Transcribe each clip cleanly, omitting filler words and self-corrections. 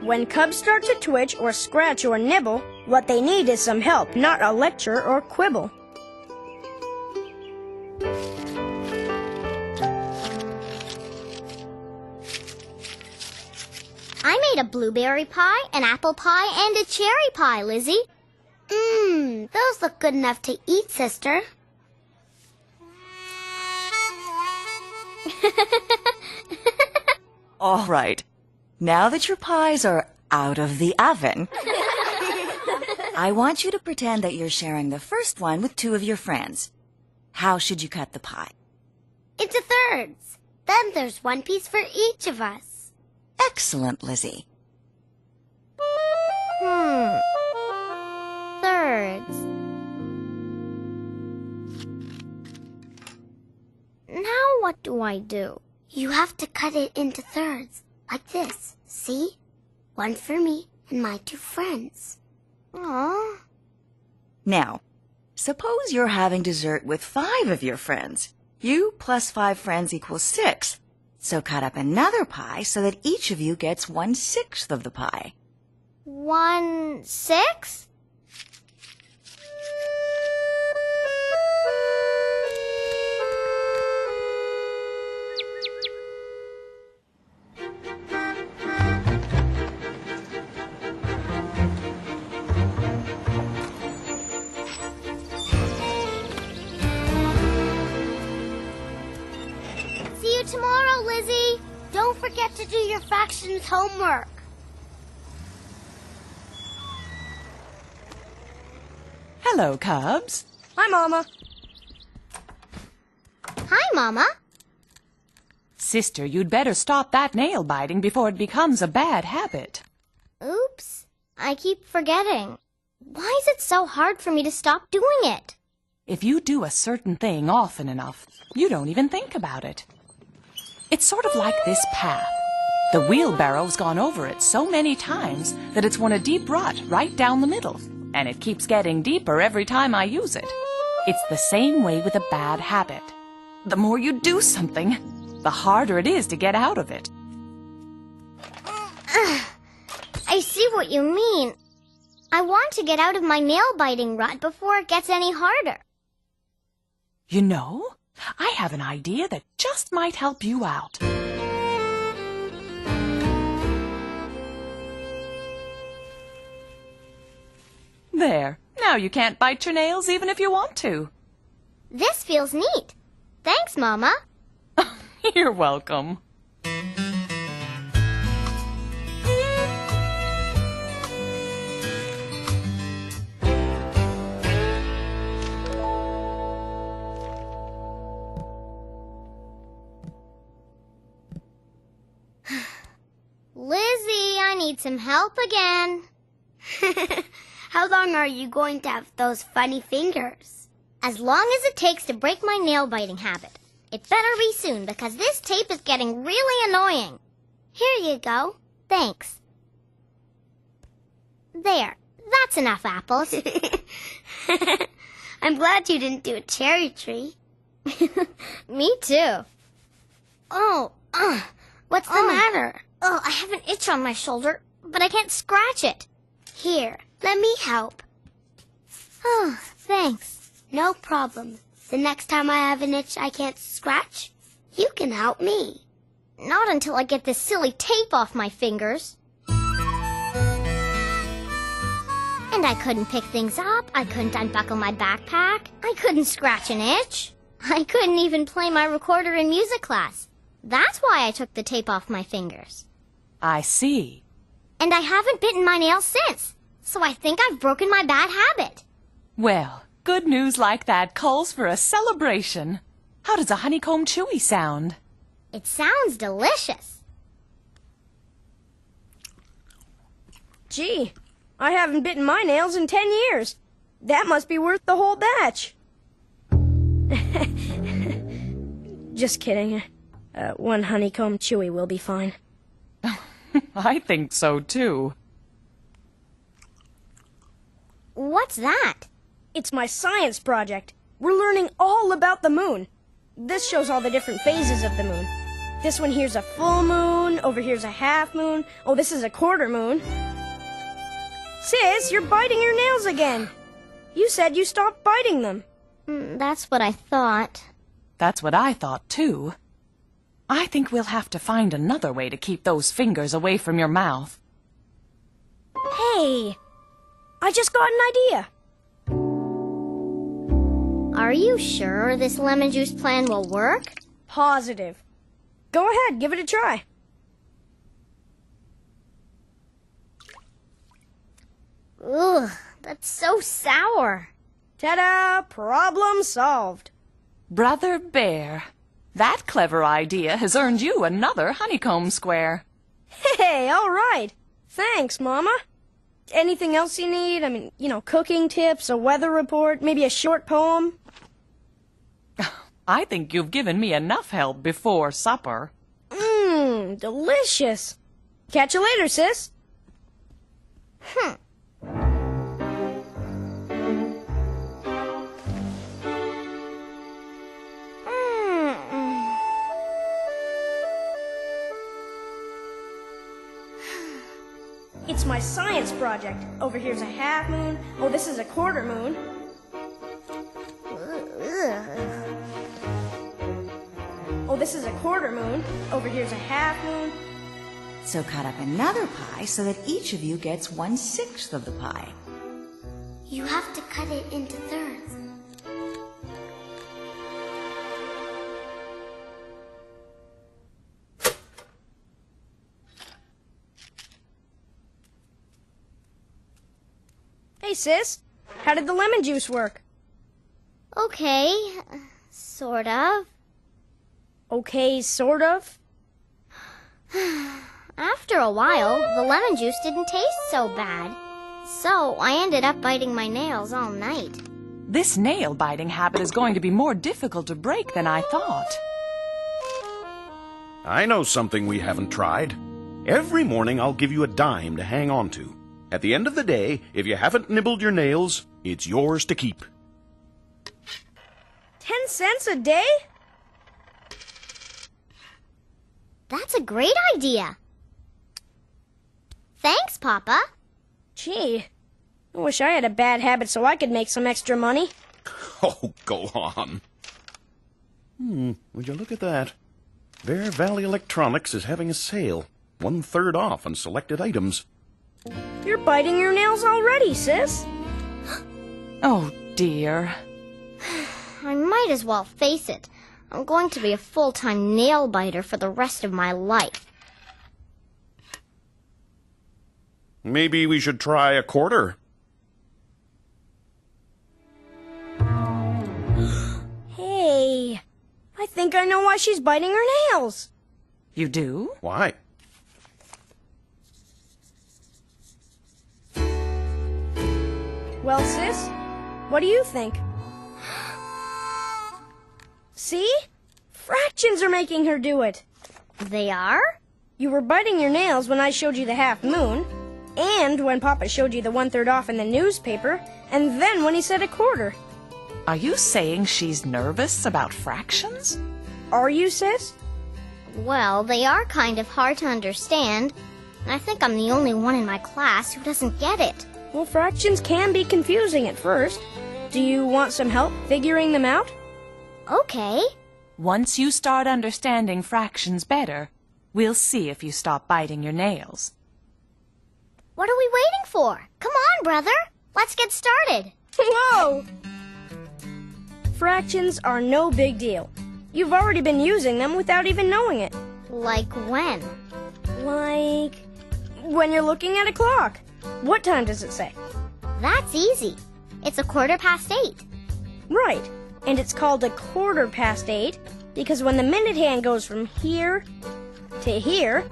When cubs start to twitch or scratch or nibble, what they need is some help, not a lecture or quibble. I made a blueberry pie, an apple pie, and a cherry pie, Lizzie. Those look good enough to eat, sister. All right. Now that your pies are out of the oven, I want you to pretend that you're sharing the first one with two of your friends. How should you cut the pie? Into thirds. Then there's one piece for each of us. Excellent, Lizzie. Thirds. Now what do I do? You have to cut it into thirds, like this. See? One for me and my two friends. Aww. Now, suppose you're having dessert with 5 of your friends. You plus 5 friends equals 6. So cut up another pie so that each of you gets 1/6 of the pie. 1/6? See you tomorrow, Lizzie. Don't forget to do your fractions homework. Hello, Cubs. Hi, Mama. Hi, Mama. Sister, you'd better stop that nail biting before it becomes a bad habit. Oops. I keep forgetting. Why is it so hard for me to stop doing it? If you do a certain thing often enough, you don't even think about it. It's sort of like this path. The wheelbarrow's gone over it so many times that it's worn a deep rut right down the middle, and it keeps getting deeper every time I use it. It's the same way with a bad habit. The more you do something, the harder it is to get out of it. I see what you mean. I want to get out of my nail-biting rut before it gets any harder. You know, I have an idea that just might help you out. There. Now you can't bite your nails even if you want to. This feels neat. Thanks, Mama. You're welcome. Lizzie, I need some help again. How long are you going to have those funny fingers? As long as it takes to break my nail-biting habit. It better be soon because this tape is getting really annoying. Here you go. Thanks. There. That's enough apples. I'm glad you didn't do a cherry tree. Me too. What's the matter? Oh, I have an itch on my shoulder, but I can't scratch it. Here, let me help. Oh, thanks. No problem. The next time I have an itch I can't scratch, you can help me. Not until I get this silly tape off my fingers. And I couldn't pick things up. I couldn't unbuckle my backpack. I couldn't scratch an itch. I couldn't even play my recorder in music class. That's why I took the tape off my fingers. I see. And I haven't bitten my nails since. So I think I've broken my bad habit. Well, good news like that calls for a celebration. How does a honeycomb chewy sound? It sounds delicious. Gee, I haven't bitten my nails in 10 years. That must be worth the whole batch. Just kidding. One honeycomb chewy will be fine. I think so, too. What's that? It's my science project. We're learning all about the moon. This shows all the different phases of the moon. this one here's a full moon, over here's a half moon. Oh, this is a quarter moon. Sis, you're biting your nails again. You said you stopped biting them. That's what I thought. That's what I thought, too. I think we'll have to find another way to keep those fingers away from your mouth. Hey, I just got an idea. Are you sure this lemon juice plan will work? Positive. Go ahead, give it a try. Ugh, that's so sour. Ta-da! Problem solved. Brother Bear, that clever idea has earned you another honeycomb square. Hey, all right. Thanks, Mama. Anything else you need? I mean, cooking tips, a weather report, maybe a short poem? I think you've given me enough help before supper. Delicious. Catch you later, sis. It's my science project. Over here's a half moon. Oh, this is a quarter moon. Oh, this is a quarter moon. Over here's a half moon. So cut up another pie so that each of you gets 1/6 of the pie. You have to cut it into thirds. Hey, sis. How did the lemon juice work? Okay, sort of. Okay, sort of. After a while, the lemon juice didn't taste so bad. So I ended up biting my nails all night. This nail-biting habit is going to be more difficult to break than I thought. I know something we haven't tried. Every morning I'll give you a dime to hang on to. At the end of the day, if you haven't nibbled your nails, it's yours to keep. 10 cents a day? That's a great idea. Thanks, Papa. Gee, I wish I had a bad habit so I could make some extra money. Oh, go on. Would you look at that? Bear Valley Electronics is having a sale. 1/3 off on selected items. You're biting your nails already, sis. Oh, dear. I might as well face it. I'm going to be a full-time nail biter for the rest of my life. Maybe we should try a quarter. Hey, I think I know why she's biting her nails. You do? Why? Well, sis, what do you think? See? Fractions are making her do it. They are? You were biting your nails when I showed you the half moon, and when Papa showed you the 1/3 off in the newspaper, and then when he said a quarter. Are you saying she's nervous about fractions? Are you, sis? Well, they are kind of hard to understand. I think I'm the only one in my class who doesn't get it. Well, fractions can be confusing at first. Do you want some help figuring them out? Okay. Once you start understanding fractions better, we'll see if you stop biting your nails. What are we waiting for? Come on, brother. Let's get started. Whoa! Fractions are no big deal. You've already been using them without even knowing it. Like when? Like when you're looking at a clock. What time does it say? That's easy. It's 8:15. Right. And it's called a 8:15 because when the minute hand goes from here to here,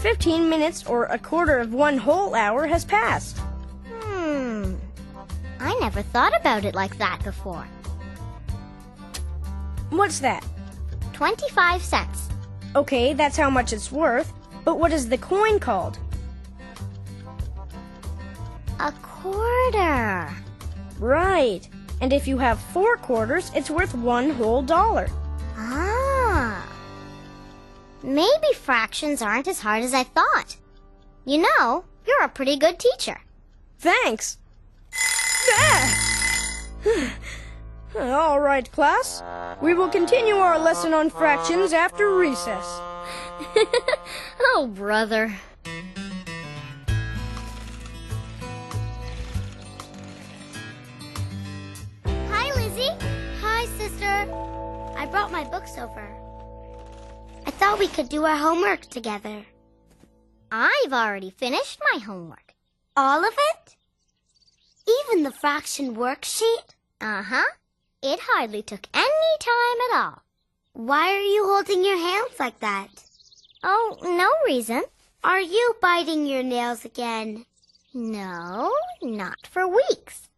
15 minutes or 1/4 of one whole hour has passed. I never thought about it like that before. What's that? 25 cents. Okay, that's how much it's worth. But what is the coin called? A quarter. Right. And if you have 4 quarters, it's worth $1 whole. Ah. Maybe fractions aren't as hard as I thought. You know, you're a pretty good teacher. Thanks. All right, class. We will continue our lesson on fractions after recess. Oh, brother. Hi, Lizzie. Hi, sister. I brought my books over. I thought we could do our homework together. I've already finished my homework. All of it? Even the fraction worksheet? Uh-huh. It hardly took any time at all. Why are you holding your hands like that? Oh, no reason. Are you biting your nails again? No, not for weeks.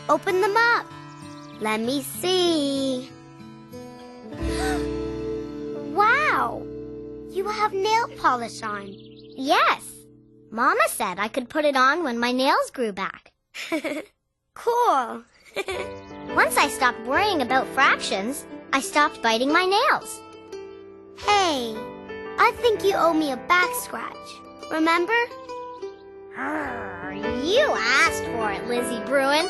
Open them up. Let me see. Wow! You have nail polish on. Yes. Mama said I could put it on when my nails grew back. Cool. Once I stopped worrying about fractions, I stopped biting my nails. Hey, I think you owe me a back scratch. Remember? You asked for it, Lizzie Bruin.